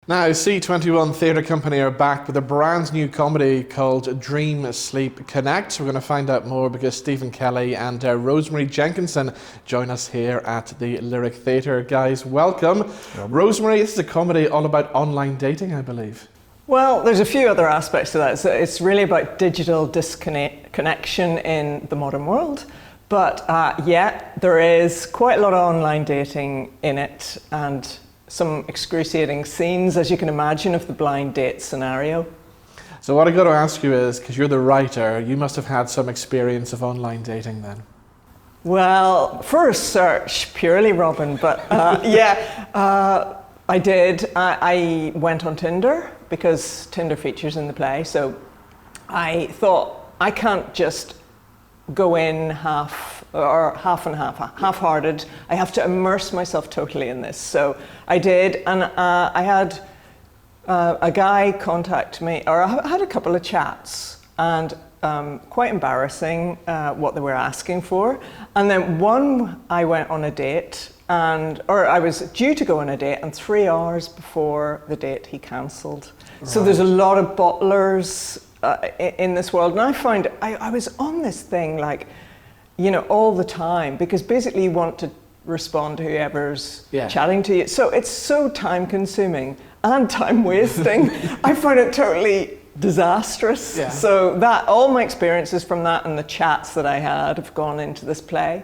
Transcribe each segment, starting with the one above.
Now, C21 Theatre Company are back with a brand new comedy called Dream, Sleep, Connect. We're going to find out more because Stephen Kelly and Rosemary Jenkinson join us here at the Lyric Theatre. Guys, welcome. Rosemary, this is a comedy all about online dating, I believe. Well, there's a few other aspects to that. So it's really about digital disconnection in the modern world. But yeah, there is quite a lot of online dating in it and some excruciating scenes, as you can imagine, of the blind date scenario. So what I got to ask you is, because you're the writer, you must have had some experience of online dating then. Well, for research purely, Robin, but I did. I went on Tinder because Tinder features in the play. So I thought, I can't just go in half-hearted. I have to immerse myself totally in this. So I did, and I had a guy contact me, or I had a couple of chats, and quite embarrassing what they were asking for. And then one, I went on a date, or I was due to go on a date, and 3 hours before the date, he cancelled. Right. So there's a lot of bottlers in this world, and I find I was on this thing like, you know, all the time, because basically you want to respond to whoever's chatting to you. So it's so time consuming and time wasting. I find it totally disastrous. Yeah. So that all my experiences from that and the chats that I had have gone into this play.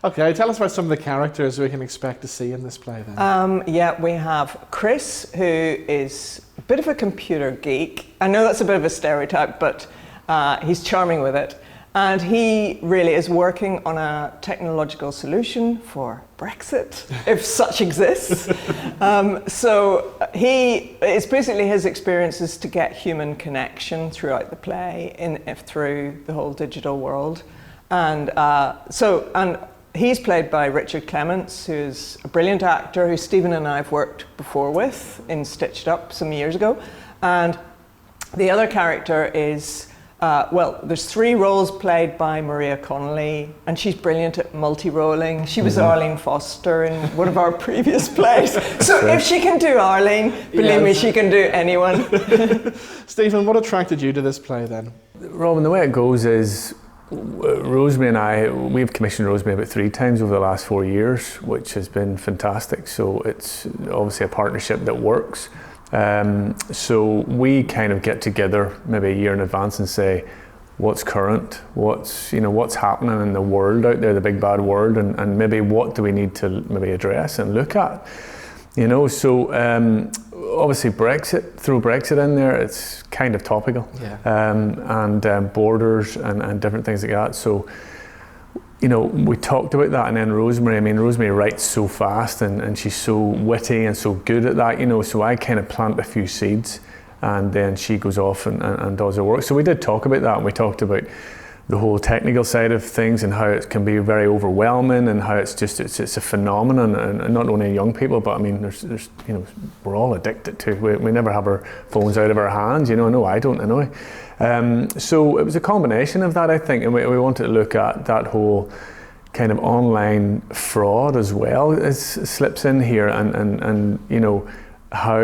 Okay, tell us about some of the characters we can expect to see in this play then. Yeah, we have Chris, who is a bit of a computer geek. I know that's a bit of a stereotype, but he's charming with it. And he really is working on a technological solution for Brexit, if such exists. So it's basically his experiences to get human connection throughout the play, through the whole digital world. And he's played by Richard Clements, who's a brilliant actor who Stephen and I have worked before with in Stitched Up some years ago. And the other character is, there's 3 roles played by Maria Connolly, and she's brilliant at multi-rolling. She was Arlene Foster in one of our previous plays. So if she can do Arlene, believe me, she can do anyone. Stephen, what attracted you to this play then? Robin, the way it goes is, Rosemary and we've commissioned Rosemary about 3 times over the last 4 years, which has been fantastic. So it's obviously a partnership that works. So we kind of get together maybe a year in advance and say, what's current, what's happening in the world out there, the big bad world, and maybe what do we need to maybe address and look at, so obviously throw Brexit in there, it's kind of topical, and borders and different things like that. So we talked about that, and then Rosemary writes so fast and she's so witty and so good at that, so I kind of plant a few seeds and then she goes off and does her work. So we did talk about that, and we talked about the whole technical side of things and how it can be very overwhelming and how it's a phenomenon, and not only in young people, but there's we're all addicted to it. We never have our phones out of our hands, no, I don't, anyway. So it was a combination of that, I think, and we wanted to look at that whole kind of online fraud as well as slips in here, and how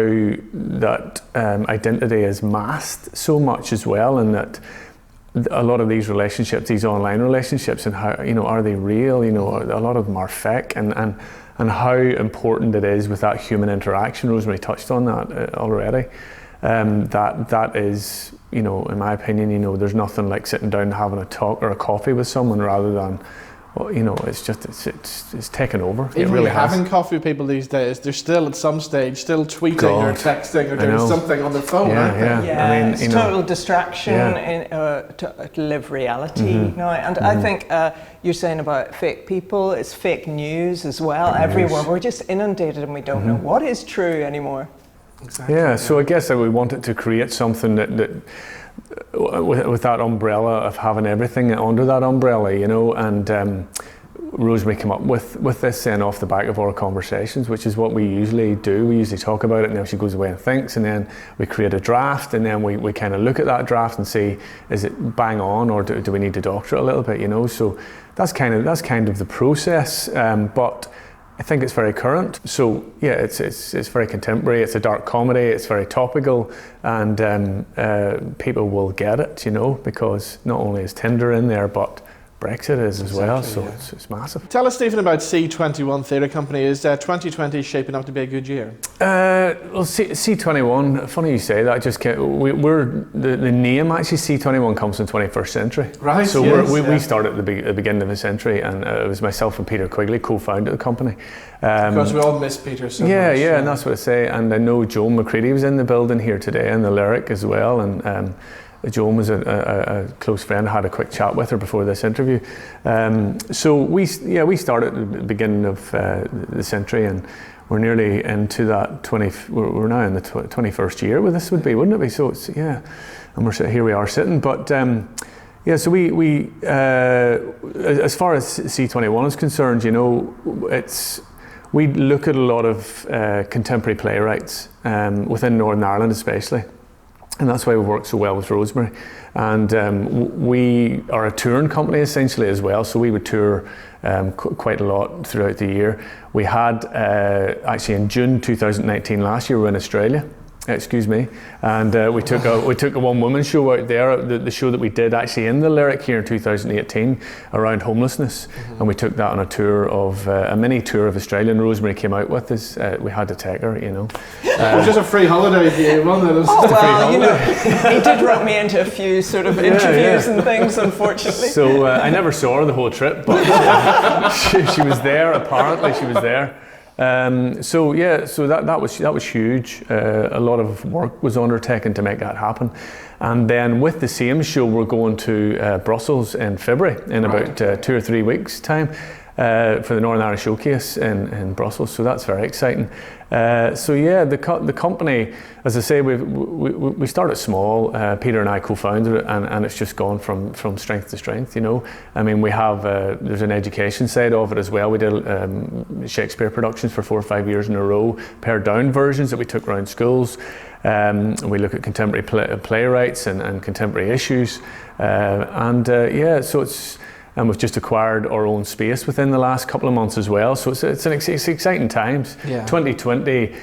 that identity is masked so much as well, and that a lot of these relationships, these online relationships, and how, are they real? A lot of them are fake, and how important it is with that human interaction. Rosemary touched on that already. That is, in my opinion, there's nothing like sitting down and having a talk or a coffee with someone rather than, it's taken over. Even really having coffee with people these days, they're still at some stage still tweeting or texting or doing something on the phone, aren't they? Yeah, it's total distraction to live reality now. And I think you're saying about fake people, it's fake news as well. Everywhere we're just inundated and we don't know what is true anymore. Exactly. Yeah, so I guess that we wanted to create something that with that umbrella of having everything under that umbrella, and Rosemary came up with this then off the back of our conversations, which is what we usually do. We usually talk about it, and then she goes away and thinks, and then we create a draft, and then we kind of look at that draft and see, is it bang on, or do we need to doctor it a little bit, So that's kind of the process. But I think it's very current. So yeah, it's very contemporary. It's a dark comedy. It's very topical, and people will get it, you know, because not only is Tinder in there, but Brexit is as well, so yeah. It's massive. Tell us, Stephen, about C21 Theatre Company. Is 2020 shaping up to be a good year? Well, C21, funny you say that, just we're the name actually, C21 comes from 21st century. Right, so yes, we started at the beginning of the century, and it was myself and Peter Quigley co-founded the company. Because we all miss Peter so much. Yeah, and that's what I say, and I know Joan McCready was in the building here today, and the Lyric as well, and Joan was a close friend. I had a quick chat with her before this interview. So we started at the beginning of the century, and we're nearly into that we're now in the 21st year. Well, this would be, wouldn't it be? So it's, yeah, and here we are sitting. But yeah, so we as far as C21 is concerned, you know, we look at a lot of contemporary playwrights within Northern Ireland, especially. And that's why we work so well with Rosemary. And we are a touring company essentially as well, so we would tour quite a lot throughout the year. We had, actually in June 2019 last year, we were in Australia. Excuse me, and we took a one-woman show out there, the show that we did actually in the Lyric here in 2018 around homelessness, and we took that on a tour of a mini tour of Australia. And Rosemary came out with us. We had to take her, you know. It was just a free holiday for you, wasn't it? Oh well, you know, he did rope me into a few sort of interviews and things, unfortunately. So I never saw her the whole trip, but she was there. Apparently, she was there. So that was huge. A lot of work was undertaken to make that happen, and then with the same show we're going to Brussels in February in about 2 or 3 weeks time for the Northern Irish Showcase in Brussels. So that's very exciting. So yeah, the company, as I say, we started small. Peter and I co-founded it, and it's just gone from strength to strength. You know, I mean, we have there's an education side of it as well. We did Shakespeare productions for 4 or 5 years in a row, pared down versions that we took around schools. We look at contemporary playwrights and contemporary issues, yeah. So it's. And we've just acquired our own space within the last couple of months as well. So it's exciting times. Yeah. 2020,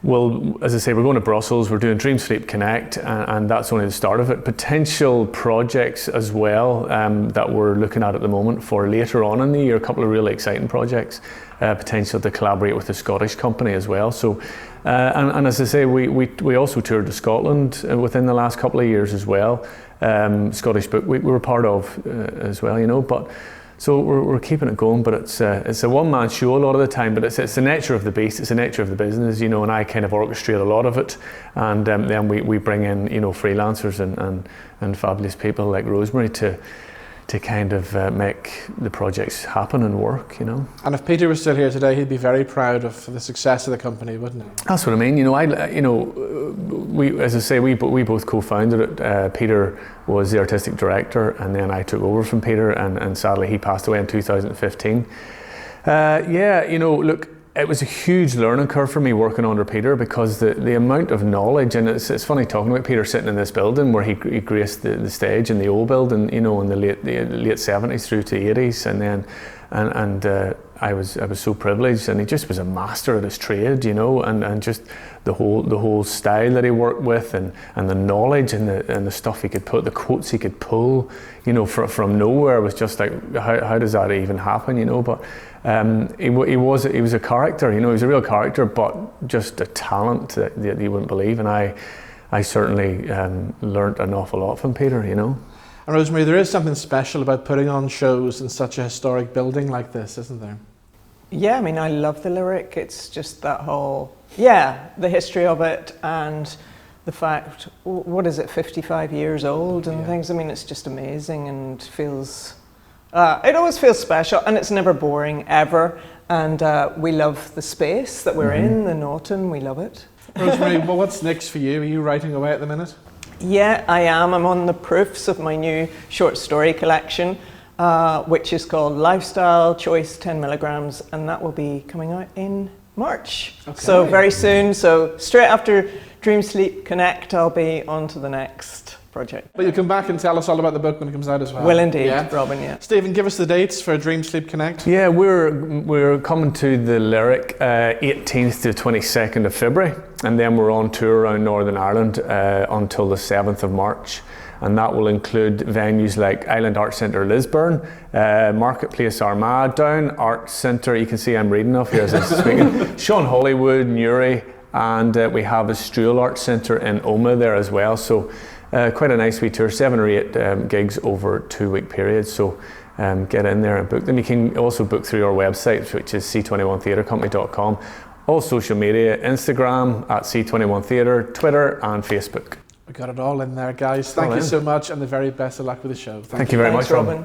well, as I say, we're going to Brussels, we're doing Dream Sleep Connect, and that's only the start of it. Potential projects as well that we're looking at the moment for later on in the year, a couple of really exciting projects, potential to collaborate with a Scottish company as well. So, and as I say, we also toured to Scotland within the last couple of years as well. Scottish Book we were part of as well, you know, but so we're keeping it going, but it's a one-man show a lot of the time, but it's the nature of the beast, it's the nature of the business, you know, and I kind of orchestrate a lot of it, and then we bring in, you know, freelancers and fabulous people like Rosemary to kind of make the projects happen and work, you know. And if Peter was still here today, he'd be very proud of the success of the company, wouldn't he? That's what I mean. You know, we, as I say, we both co-founded it. Peter was the artistic director, and then I took over from Peter, and sadly he passed away in 2015. Yeah, you know, look, it was a huge learning curve for me working under Peter, because the amount of knowledge, and it's funny talking about Peter sitting in this building where he graced the stage in the old building, you know, in the late 70s through to 80s, and then I was so privileged, and he just was a master at his trade, you know, and just the whole style that he worked with, and the knowledge and the stuff he could put, the quotes he could pull, you know, from nowhere, was just like, how does that even happen, you know? But he was a character, you know, he was a real character, but just a talent that you wouldn't believe, and I certainly learnt an awful lot from Peter, you know. And Rosemary, there is something special about putting on shows in such a historic building like this, isn't there? Yeah, I mean, I love the Lyric. It's just that whole, yeah, the history of it, and the fact, what is it, 55 years old and things. I mean, it's just amazing, and feels, it always feels special, and it's never boring, ever. And we love the space that we're in, the Norton, we love it. Rosemary, well, what's next for you? Are you writing away at the minute? Yeah, I am. I'm on the proofs of my new short story collection, which is called Lifestyle Choice 10 Milligrams, and that will be coming out in March. Okay. So very soon. So straight after Dream Sleep Connect, I'll be on to the next project. But you'll come back and tell us all about the book when it comes out as well. Will indeed, Robin, yeah. Stephen, give us the dates for Dream Sleep Connect. Yeah, we're coming to the Lyric 18th to 22nd of February, and then we're on tour around Northern Ireland until the 7th of March. And that will include venues like Island Arts Centre Lisburn, Marketplace Armagh, Down Arts Centre, you can see I'm reading off here as I'm speaking, Sean Hollywood, Newry, and we have a Struel Arts Centre in Omagh there as well. So quite a nice wee tour, 7 or 8 gigs over a 2-week period. So get in there and book them. You can also book through our website, which is C21theatrecompany.com. All social media, Instagram at C21 Theatre, Twitter and Facebook. We got it all in there, guys. Thank you so much, and the very best of luck with the show. Thank you very much, Robin.